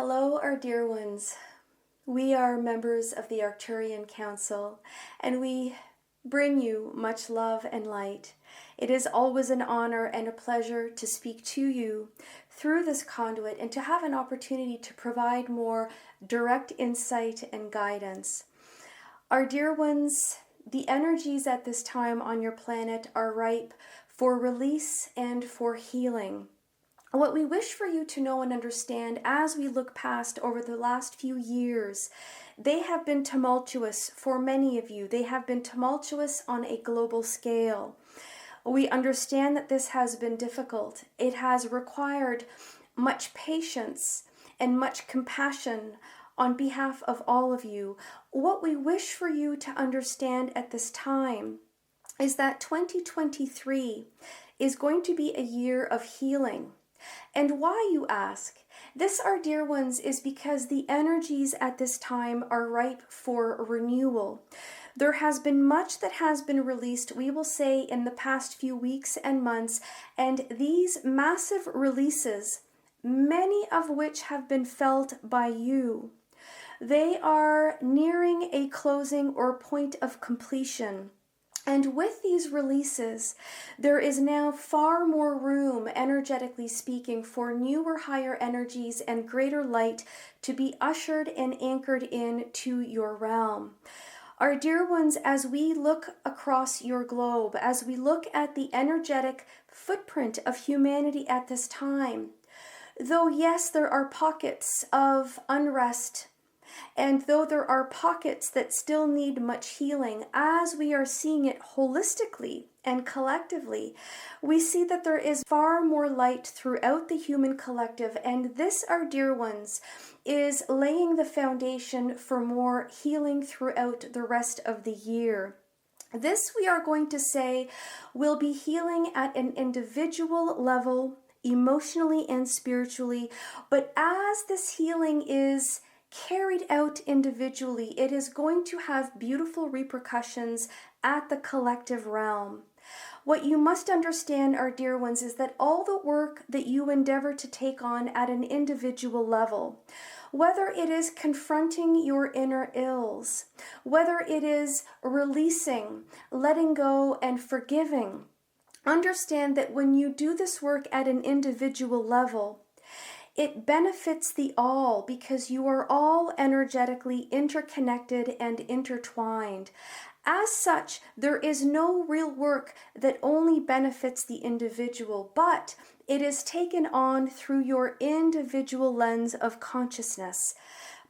Hello, our dear ones. We are members of the Arcturian Council, and we bring you much love and light. It is always an honor and a pleasure to speak to you through this conduit and to have an opportunity to provide more direct insight and guidance. Our dear ones, the energies at this time on your planet are ripe for release and for healing. What we wish for you to know and understand as we look past over the last few years, they have been tumultuous for many of you. They have been tumultuous on a global scale. We understand that this has been difficult. It has required much patience and much compassion on behalf of all of you. What we wish for you to understand at this time is that 2023 is going to be a year of healing. And why, you ask? This, our dear ones, is because the energies at this time are ripe for renewal. There has been much that has been released, we will say, in the past few weeks and months, and these massive releases, many of which have been felt by you, they are nearing a closing or point of completion. And with these releases, there is now far more room, energetically speaking, for newer, higher energies and greater light to be ushered and anchored into your realm. Our dear ones, as we look across your globe, as we look at the energetic footprint of humanity at this time, though yes, there are pockets of unrest, and though there are pockets that still need much healing, as we are seeing it holistically and collectively, we see that there is far more light throughout the human collective, and this, our dear ones, is laying the foundation for more healing throughout the rest of the year. This, we are going to say, will be healing at an individual level, emotionally and spiritually, but as this healing is carried out individually, it is going to have beautiful repercussions at the collective realm. What you must understand, our dear ones, is that all the work that you endeavor to take on at an individual level, whether it is confronting your inner ills, whether it is releasing, letting go, and forgiving, understand that when you do this work at an individual level, it benefits the all, because you are all energetically interconnected and intertwined. As such, there is no real work that only benefits the individual, but it is taken on through your individual lens of consciousness.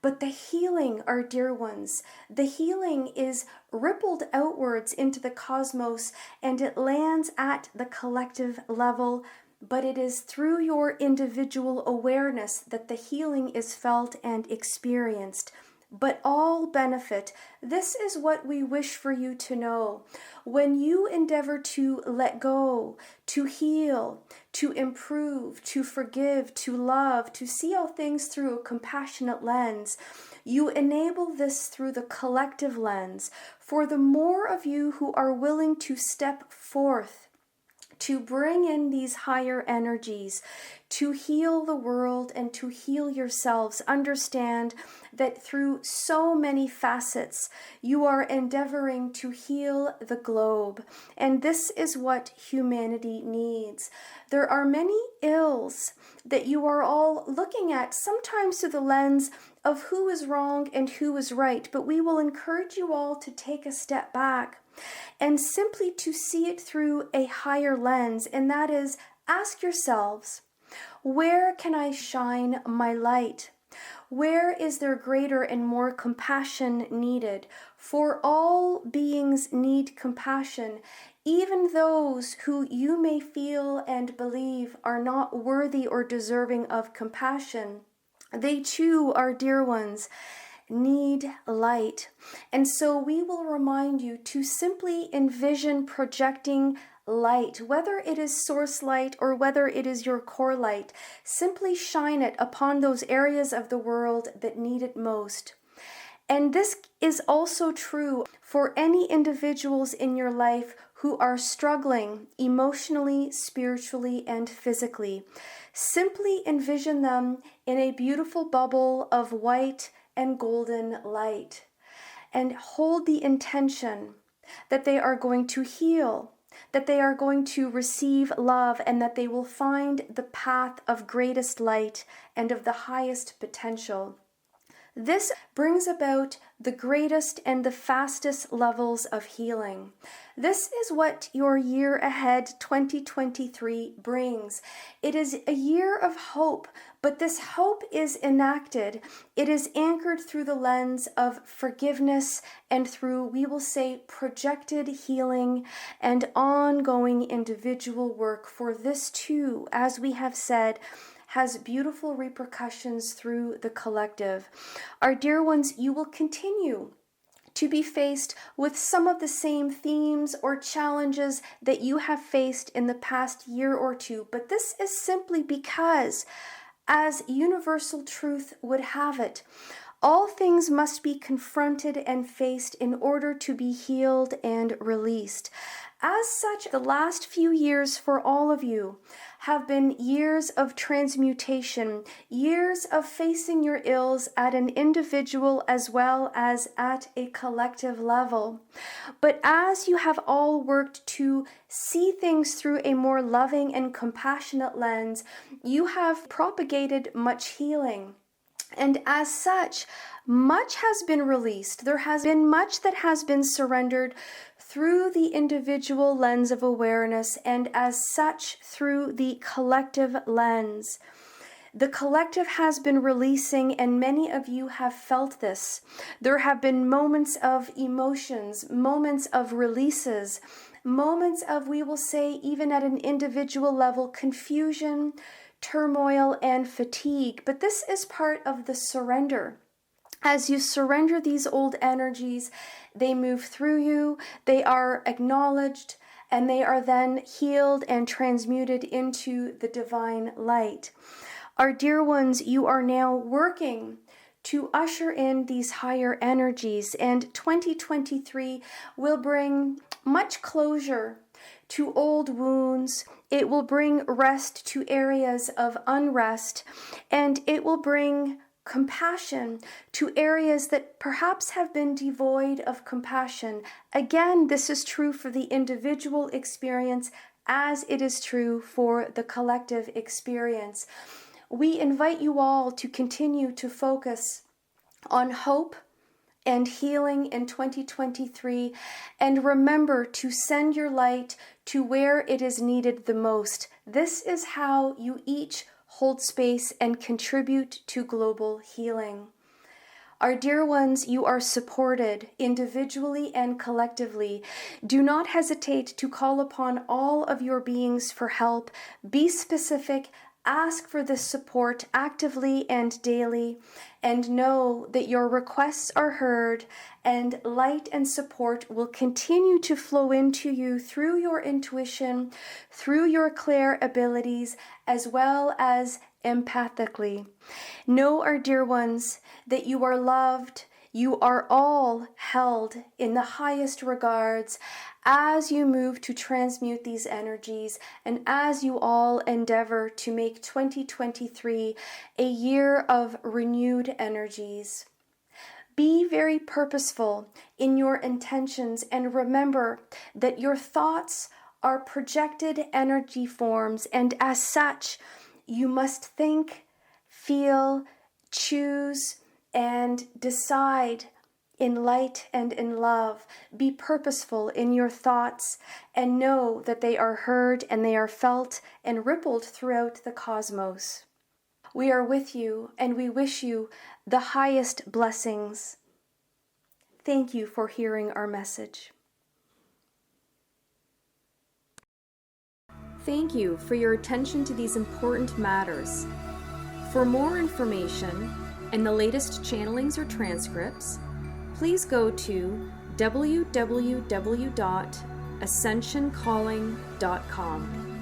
But the healing, our dear ones, the healing is rippled outwards into the cosmos, and it lands at the collective level. But it is through your individual awareness that the healing is felt and experienced. But all benefit. This is what we wish for you to know. When you endeavor to let go, to heal, to improve, to forgive, to love, to see all things through a compassionate lens, you enable this through the collective lens. For the more of you who are willing to step forth, to bring in these higher energies, to heal the world and to heal yourselves, understand that through so many facets, you are endeavoring to heal the globe. And this is what humanity needs. There are many ills that you are all looking at, sometimes through the lens of who is wrong and who is right. But we will encourage you all to take a step back and simply to see it through a higher lens, and that is, ask yourselves, where can I shine my light? Where is there greater and more compassion needed? For all beings need compassion, even those who you may feel and believe are not worthy or deserving of compassion. They too, our dear ones, need light. And so we will remind you to simply envision projecting light, whether it is source light or whether it is your core light. Simply shine it upon those areas of the world that need it most. And this is also true for any individuals in your life who are struggling emotionally, spiritually, and physically. Simply envision them in a beautiful bubble of white and golden light, and hold the intention that they are going to heal, that they are going to receive love, and that they will find the path of greatest light and of the highest potential. This brings about the greatest and the fastest levels of healing. This is what your year ahead 2023 brings. It is a year of hope, but this hope is enacted. It is anchored through the lens of forgiveness and through, we will say, projected healing and ongoing individual work. For this too, as we have said, has beautiful repercussions through the collective. Our dear ones, you will continue to be faced with some of the same themes or challenges that you have faced in the past year or two, but this is simply because, as universal truth would have it, all things must be confronted and faced in order to be healed and released. As such, the last few years for all of you have been years of transmutation, years of facing your ills at an individual as well as at a collective level. But as you have all worked to see things through a more loving and compassionate lens, you have propagated much healing. And as such, much has been released. There has been much that has been surrendered through the individual lens of awareness, and as such, through the collective lens. The collective has been releasing, and many of you have felt this. There have been moments of emotions, moments of releases, moments of, we will say, even at an individual level, confusion, turmoil, and fatigue. But this is part of the surrender. As you surrender these old energies, they move through you, they are acknowledged, and they are then healed and transmuted into the divine light. Our dear ones, you are now working to usher in these higher energies, and 2023 will bring much closure to old wounds. It will bring rest to areas of unrest, and it will bring compassion to areas that perhaps have been devoid of compassion. Again, this is true for the individual experience as it is true for the collective experience. We invite you all to continue to focus on hope and healing in 2023, and remember to send your light to where it is needed the most. This is how you each hold space and contribute to global healing. Our dear ones, you are supported individually and collectively. Do not hesitate to call upon all of your beings for help. Be specific. Ask for this support actively and daily, and know that your requests are heard, and light and support will continue to flow into you through your intuition, through your clair abilities, as well as empathically. Know, our dear ones, that you are loved. You are all held in the highest regards as you move to transmute these energies, and as you all endeavor to make 2023 a year of renewed energies. Be very purposeful in your intentions, and remember that your thoughts are projected energy forms, and as such, you must think, feel, choose, and decide in light and in love. Be purposeful in your thoughts, and know that they are heard and they are felt and rippled throughout the cosmos. We are with you, and we wish you the highest blessings. Thank you for hearing our message. Thank you for your attention to these important matters. For more information and the latest channelings or transcripts, please go to www.ascensioncalling.com.